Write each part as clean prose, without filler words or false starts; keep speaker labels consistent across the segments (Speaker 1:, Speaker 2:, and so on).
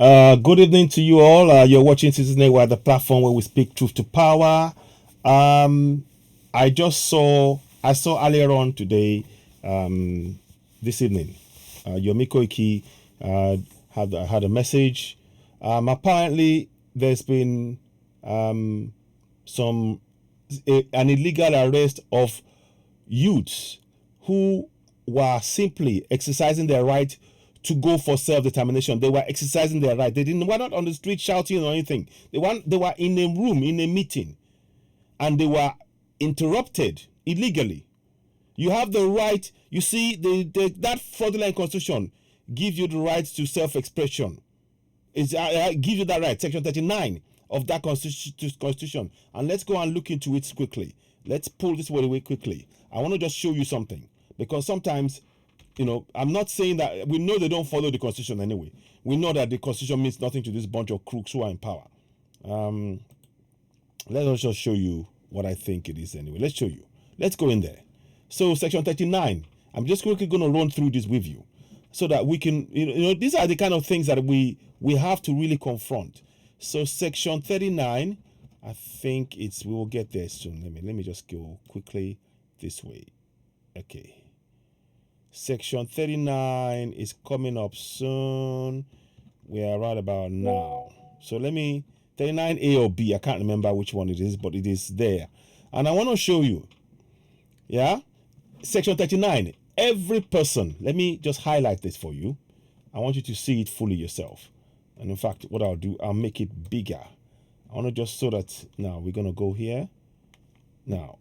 Speaker 1: Good evening to you all. You're watching Citizen Network, the platform where we speak truth to power. I saw earlier on today, this evening, Yomiko Iki had a message. Apparently, there's been an illegal arrest of youths who were simply exercising their right to go for self-determination. They were exercising their right. They were not on the street shouting or anything. They were in a room, in a meeting, and they were interrupted illegally. You have the right. You see, that fraudulent constitution gives you the right to self-expression. It gives you that right. Section 39 of that constitution. And let's go and look into it quickly. Let's pull this word away quickly. I want to just show you something, because sometimes, I'm not saying that we know they don't follow the constitution anyway. We know that the constitution means nothing to this bunch of crooks who are in power. Let us just show you what I think it is anyway. Let's show you. Let's go in there. So section 39, I'm just quickly going to run through this with you so that we can, these are the kind of things that we have to really confront. So section 39, I think we will get there soon. Let me just go quickly this way. Okay. Section 39 is coming up soon. We are right about now. So 39A or B, I can't remember which one it is, but it is there. And I want to show you. Yeah? Section 39. Every person, let me just highlight this for you. I want you to see it fully yourself. And in fact, what I'll do, I'll make it bigger. I want to just so that now we're going to go here. Now,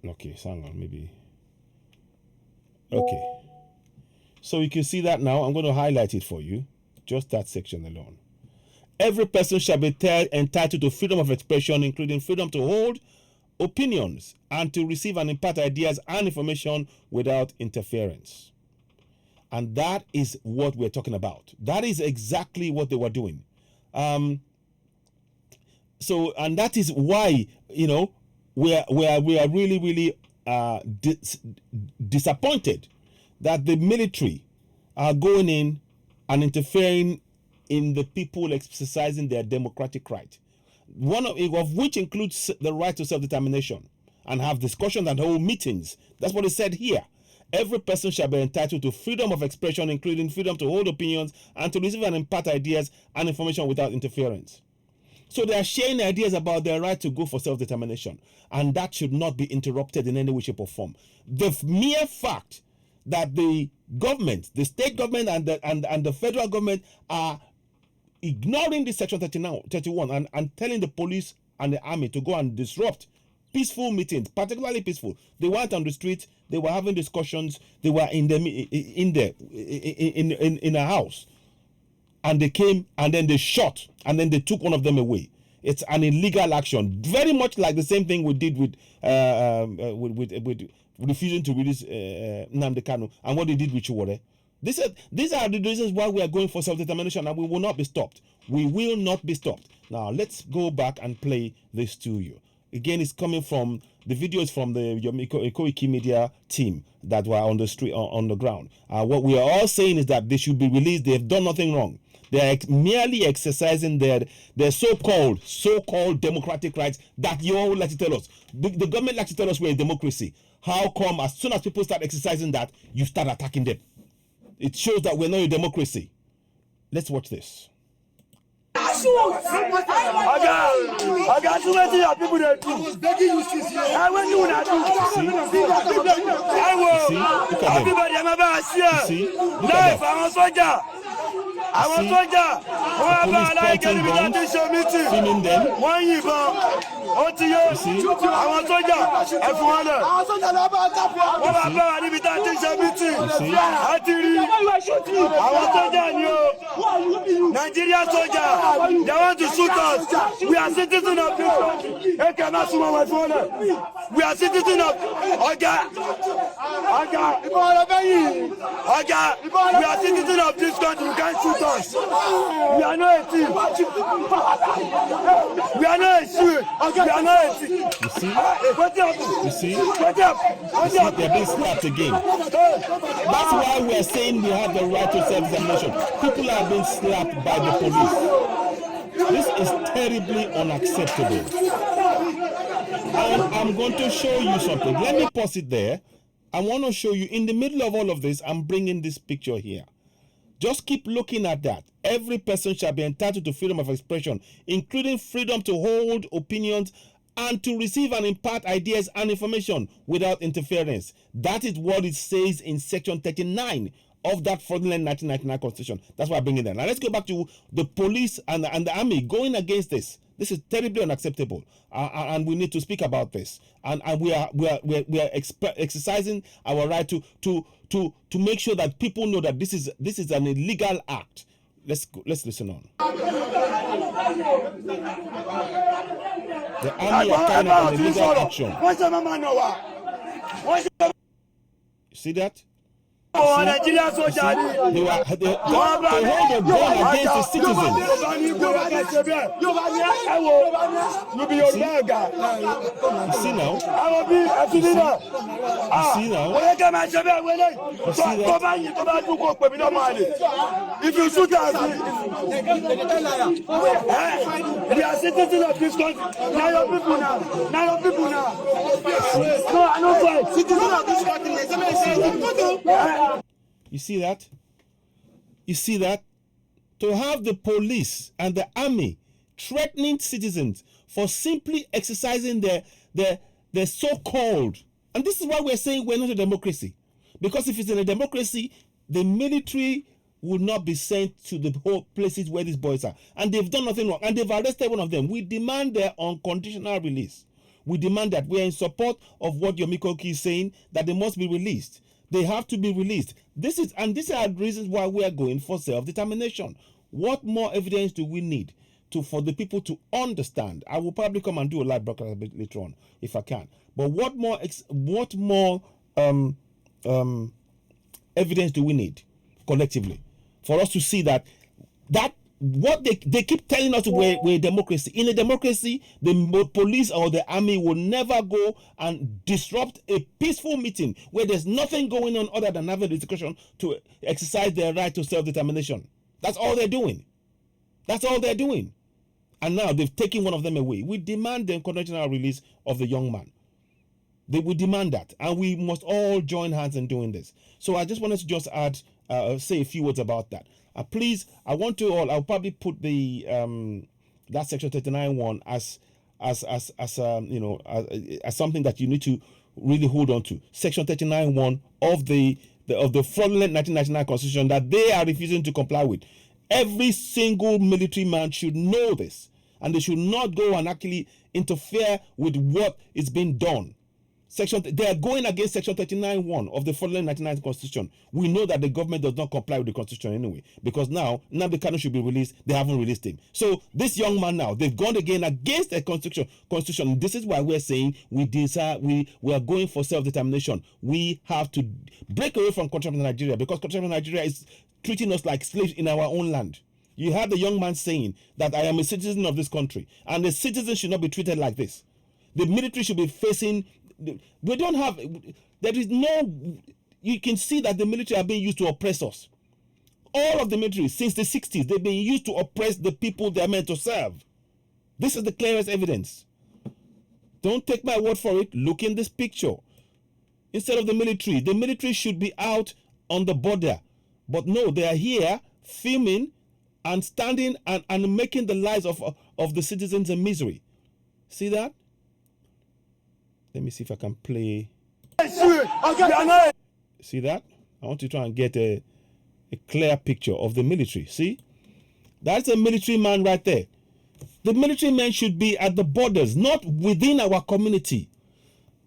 Speaker 1: okay, so hang on, maybe. Okay. So you can see that now. I'm going to highlight it for you. Just that section alone. Every person shall be entitled to freedom of expression, including freedom to hold opinions and to receive and impart ideas and information without interference. And that is what we're talking about. That is exactly what they were doing. And that is why, we are really, really disappointed that the military are going in and interfering in the people exercising their democratic right, one of which includes the right to self-determination, and have discussions and hold meetings. That's what it said here. Every person shall be entitled to freedom of expression, including freedom to hold opinions and to receive and impart ideas and information without interference. So they are sharing ideas about their right to go for self-determination, and that should not be interrupted in any way, shape, or form. The mere fact that the government, the state government and the federal government are ignoring this section 31 and telling the police and the army to go and disrupt peaceful meetings, particularly peaceful. They weren't on the street. They were having discussions. They were in a house, and they came and then they shot and then they took one of them away. It's an illegal action, very much like the same thing we did with refusing to release Nnamdi Kanu and what they did with Chiwore. These are the reasons why we are going for self-determination, and we will not be stopped. We will not be stopped. Now, let's go back and play this to you. Again, it's coming from, the videos from the Yomiko Iki Media team that were on the street, on the ground. What we are all saying is that they should be released. They have done nothing wrong. They are merely exercising their so-called democratic rights that you all like to tell us. The government likes to tell us we're a democracy. How come as soon as people start exercising that, you start attacking them? It shows that we're not a democracy. Let's watch this.
Speaker 2: I got too many people that do. I was begging you since years. I went to that. I will. Everybody, I'm about to see. Life, I'm a soldier. I'm a soldier. I'm a soldier.
Speaker 1: Filming them.
Speaker 2: One year, I'm a soldier. Everyone. Nigerian soldier, they want to shoot us. We are citizens of this country. We are citizens of Agege. We are citizens of this country. You can't shoot us. us. We are not a team. We are not a team. We are not a team.
Speaker 1: You see?
Speaker 2: What up?
Speaker 1: You see?
Speaker 2: What up?
Speaker 1: You see, they're being slapped again. That's why we are saying we have the right to self-determination. People are being slapped by the police. This is terribly unacceptable. And I'm going to show you something. Let me pause it there. I want to show you, in the middle of all of this, I'm bringing this picture here. Just keep looking at that. Every person shall be entitled to freedom of expression, including freedom to hold opinions and to receive and impart ideas and information without interference. That is what it says in section 39 of that fraudulent 1999 constitution. That's why I bring it there. Now let's go back to the police and the army going against this. This is terribly unacceptable, and we need to speak about this. And we are exercising our right to make sure that people know that this is an illegal act. Let's listen on. The army are carrying out an illegal action. You see that?
Speaker 2: Nigerian soldiers.
Speaker 1: They hold a gun against the citizens. You see now? You see now?
Speaker 2: If you shoot us, we are citizens of this country. Now your people now. Now your people now. No, I don't fight. Citizens of this country.
Speaker 1: You see that? You see that? To have the police and the army threatening citizens for simply exercising their so-called, and this is why we're saying we're not a democracy. Because if it's in a democracy, the military will not be sent to the whole places where these boys are. And they've done nothing wrong. And they've arrested one of them. We demand their unconditional release. We demand that. We are in support of what Yomikoki is saying, that they must be released. They have to be released. These are the reasons why we are going for self-determination. What more evidence do we need for the people to understand? I will probably come and do a live broadcast a bit later on if I can. But what more evidence do we need collectively for us to see that what they keep telling us we're a democracy. In a democracy, the police or the army will never go and disrupt a peaceful meeting where there's nothing going on other than having a discussion to exercise their right to self-determination. That's all they're doing. That's all they're doing. And now they've taken one of them away. We demand the unconditional release of the young man. We demand that, and we must all join hands in doing this. So I just wanted to just say a few words about that. Please, I want to all. I'll probably put the that section 39(1) as something that you need to really hold on to. Section 39(1) of the fraudulent 1999 constitution that they are refusing to comply with. Every single military man should know this, and they should not go and actually interfere with what is being done. They are going against section 39(1) of the fraudulent 1999 constitution. We know that the government does not comply with the constitution anyway, because now Nnamdi Kanu should be released. They haven't released him. So this young man now, they've gone again against the constitution. This is why we're saying we are going for self-determination. We have to break away from continental Nigeria, because continental Nigeria is treating us like slaves in our own land. You had the young man saying that I am a citizen of this country, and the citizen should not be treated like this. The military should be facing. We don't have. There is no. You can see that the military are being used to oppress us. All of the military since the 60s, they've been used to oppress the people they are meant to serve. This is the clearest evidence. Don't take my word for it. Look in this picture. Instead of the military should be out on the border. But no, they are here filming and standing and making the lives of the citizens a misery. See that? Let me see if I can play. See that? I want to try and get a clear picture of the military. See? That's a military man right there. The military men should be at the borders, not within our community.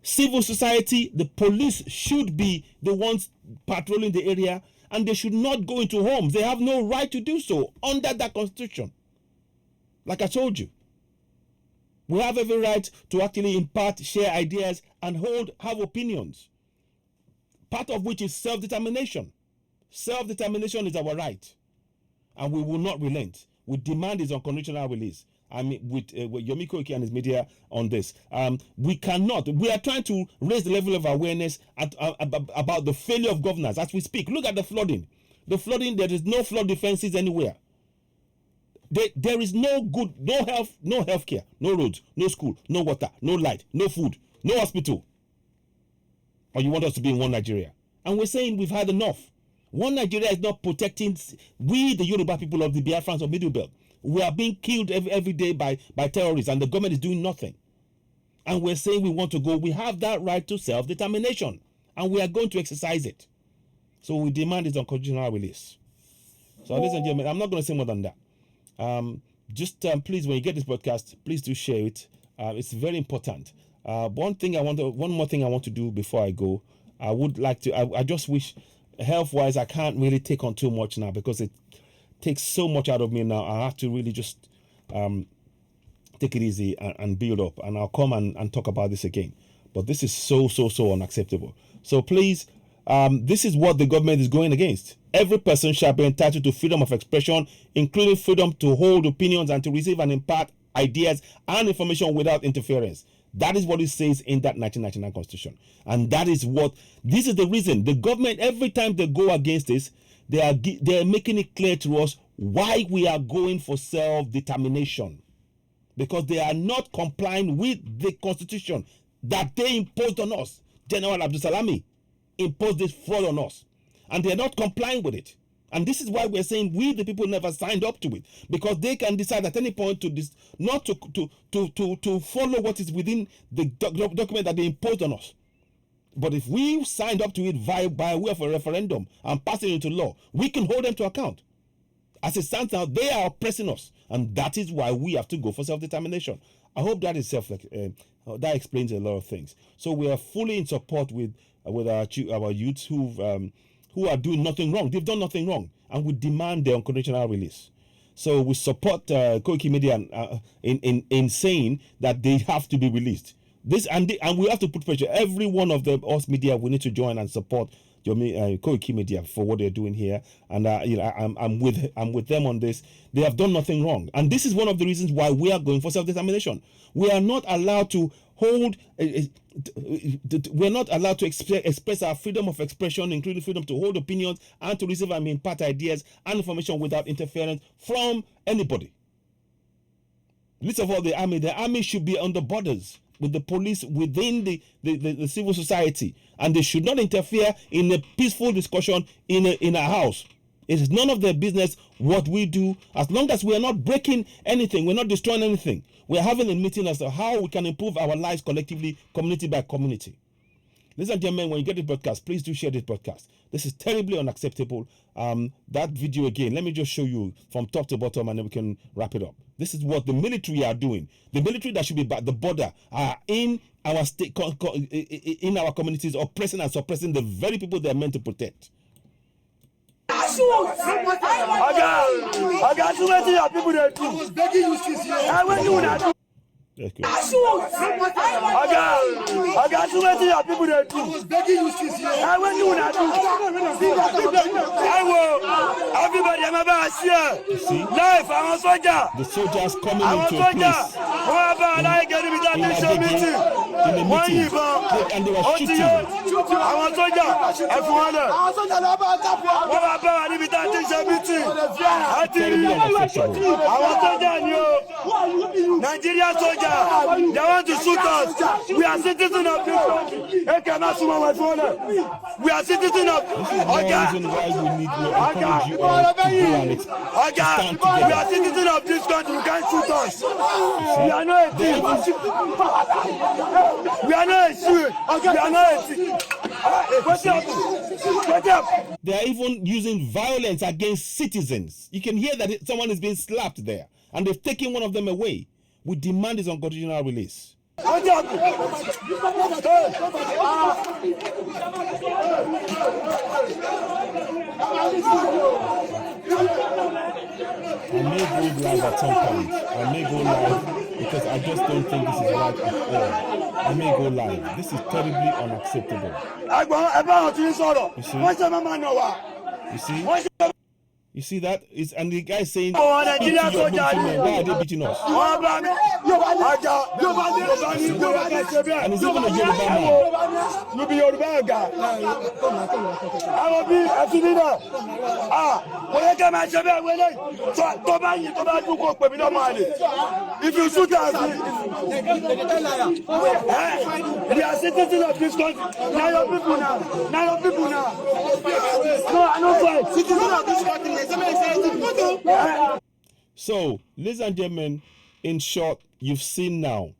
Speaker 1: Civil society, the police should be the ones patrolling the area, and they should not go into homes. They have no right to do so under that constitution. Like I told you. We have every right to actually impart, share ideas, and have opinions. Part of which is self-determination. Self-determination is our right. and we will not relent. We demand his unconditional release. I mean, with Yomi Koiki and his media on this. We cannot. We are trying to raise the level of awareness about the failure of governance as we speak. Look at the flooding. The flooding, there is no flood defenses anywhere. There is no health care, no roads, no school, no water, no light, no food, no hospital. Or you want us to be in one Nigeria? And we're saying we've had enough. One Nigeria is not protecting we, the Yoruba people of the Biafrans of Middle Belt. We are being killed every day by terrorists, and the government is doing nothing. And we're saying we want to go. We have that right to self-determination, and we are going to exercise it. So we demand his unconditional release. So, ladies and gentlemen, I'm not going to say more than that. Please, when you get this broadcast, please do share it. It's very important. One more thing I want to do before I go. I would like to. I just wish, health-wise, I can't really take on too much now because it takes so much out of me now. I have to really just take it easy and build up, and I'll come and talk about this again. But this is so unacceptable. So please, this is what the government is going against. Every person shall be entitled to freedom of expression, including freedom to hold opinions and to receive and impart ideas and information without interference. That is what it says in that 1999 Constitution. And this is the reason the government, every time they go against this, they are making it clear to us why we are going for self-determination. Because they are not complying with the Constitution that they imposed on us. General Abdul Salami imposed this fraud on us. And they are not complying with it. And this is why we're saying we, the people, never signed up to it. Because they can decide at any point not to follow what is within the document that they imposed on us. But if we signed up to it by way of a referendum and passed it into law, we can hold them to account. As it stands now, they are oppressing us. And that is why we have to go for self-determination. I hope that is that explains a lot of things. So we are fully in support with our youths who are doing nothing wrong. They've done nothing wrong, and we demand their unconditional release. So we support Koiki Media in saying that they have to be released. And we have to put pressure. Every one of us media, we need to join and support Koiki Media for what they're doing here. And I'm with them on this. They have done nothing wrong, and this is one of the reasons why we are going for self-determination. We are not allowed to we're not allowed to express our freedom of expression, including freedom to hold opinions and to receive and impart ideas and information without interference from anybody. Least of all, the army should be on the borders with the police within the civil society, and they should not interfere in a peaceful discussion in a house. It is none of their business what we do, as long as we are not breaking anything, we're not destroying anything. We're having a meeting as to how we can improve our lives collectively, community by community. Ladies and gentlemen, when you get this broadcast, please do share this broadcast. This is terribly unacceptable. That video again, let me just show you from top to bottom, and then we can wrap it up. This is what the military are doing. The military that should be by the border are in our state, in our communities, oppressing and suppressing the very people they are meant to protect.
Speaker 2: I got so many people that do. I was begging you since yesterday. I went to that.
Speaker 1: Let's go.
Speaker 2: I got so many people that do. I was begging you since yesterday. I went to that. I will. Everybody, I'm about here. Life, I'm a soldier.
Speaker 1: The soldiers coming into a place. In the meeting. And they were shooting.
Speaker 2: I'm a soldier. Everyone. Nigerian soldier, they want to shoot us. We are citizens of this country. We are citizens of
Speaker 1: this is one reason why we encourage you all to go and stand together.
Speaker 2: We are citizens of this country. You can't shoot us. We are not a team. We are not a team. We are not a team.
Speaker 1: They are even using violence against citizens. You can hear that someone is being slapped there, and they've taken one of them away. We demand his unconditional release.
Speaker 2: I
Speaker 1: may go live at some point. I may go live because I just don't think this is right at all. I may go live. This is terribly unacceptable. You see? You see? You see that? And the guy saying,
Speaker 2: Oh, Nigeria
Speaker 1: "Beat your
Speaker 2: soldier.
Speaker 1: military men. Why are they beating us?" And it's even a Yoruba man.
Speaker 2: You be Yoruba guy. I will be a civilian. When I get my job, if you shoot us, we are citizens of this country. Now your people now. No, I don't fight. Citizens of this country.
Speaker 1: So, ladies and gentlemen, in short, you've seen now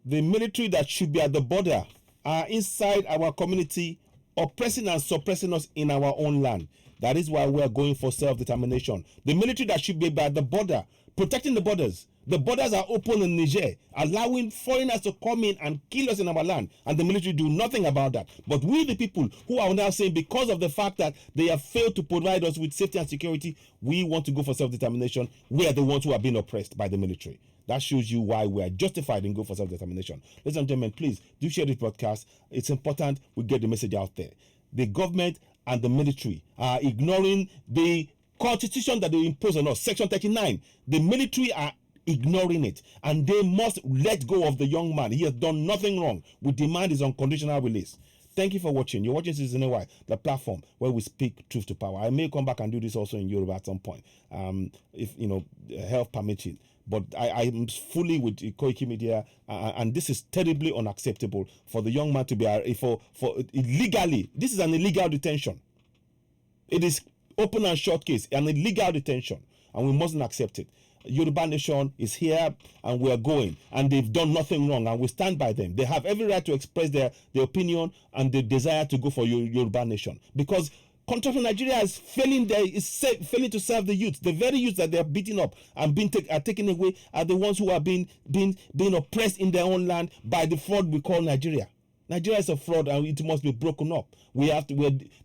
Speaker 1: the military that should be at the border are inside our community, oppressing and suppressing us in our own land. That is why we are going for self-determination. The military that should be by the border, protecting the borders. The borders are open in Niger, allowing foreigners to come in and kill us in our land, and the military do nothing about that. But we, the people who are now saying, because of the fact that they have failed to provide us with safety and security, we want to go for self-determination. We are the ones who are being oppressed by the military. That shows you why we are justified in going for self-determination. Ladies and gentlemen, please do share this broadcast. It's important we get the message out there. The government and the military are ignoring the constitution that they impose on us, Section 39. The military are ignoring it, and they must let go of the young man. He has done nothing wrong. We demand his unconditional release. Thank you for watching. You're watching Citizen AY, the platform where we speak truth to power. I may come back and do this also in Yoruba at some point, if health permits it. But I'm fully with Koiki Media, and this is terribly unacceptable for the young man to be for illegally. This is an illegal detention. It is open and short case, an illegal detention, and we mustn't accept it. Yoruba Nation is here, and we are going, and they've done nothing wrong, and we stand by them. They have every right to express their opinion and the desire to go for Yoruba Nation, because country Nigeria is failing to serve the youth. The very youth that they are beating up and are taken away are the ones who are being oppressed in their own land by the fraud we call Nigeria. Nigeria is a fraud, and it must be broken up.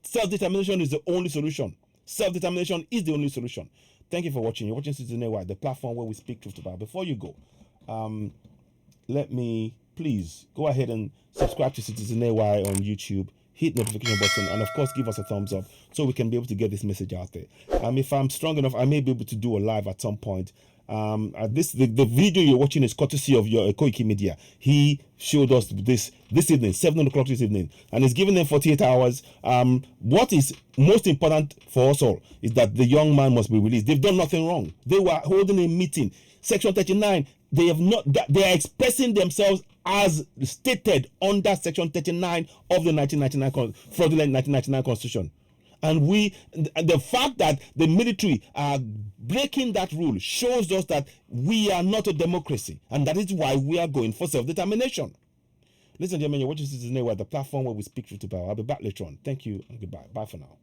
Speaker 1: Self-determination is the only solution. Self-determination is the only solution. Thank you for watching. You're watching Citizen AY, the platform where we speak truth about. Before you go, let me please go ahead and subscribe to Citizen AY on YouTube. Hit notification button, and of course give us a thumbs up so we can be able to get this message out there. If I'm strong enough, I may be able to do a live at some point. The video you're watching is courtesy of your Koiki Media. He showed us this evening, 7 o'clock this evening, and he's giving them 48 hours. What is most important for us all is that the young man must be released. They've done nothing wrong. They were holding a meeting. Section 39. They are expressing themselves as stated under Section 39 of the fraudulent 1999 Constitution. And the fact that the military are breaking that rule shows us that we are not a democracy, and that is why we are going for self-determination. Ladies and gentlemen, you're watching Citizen AY, the platform where we speak truth to power. I'll be back later on. Thank you and goodbye. Bye for now.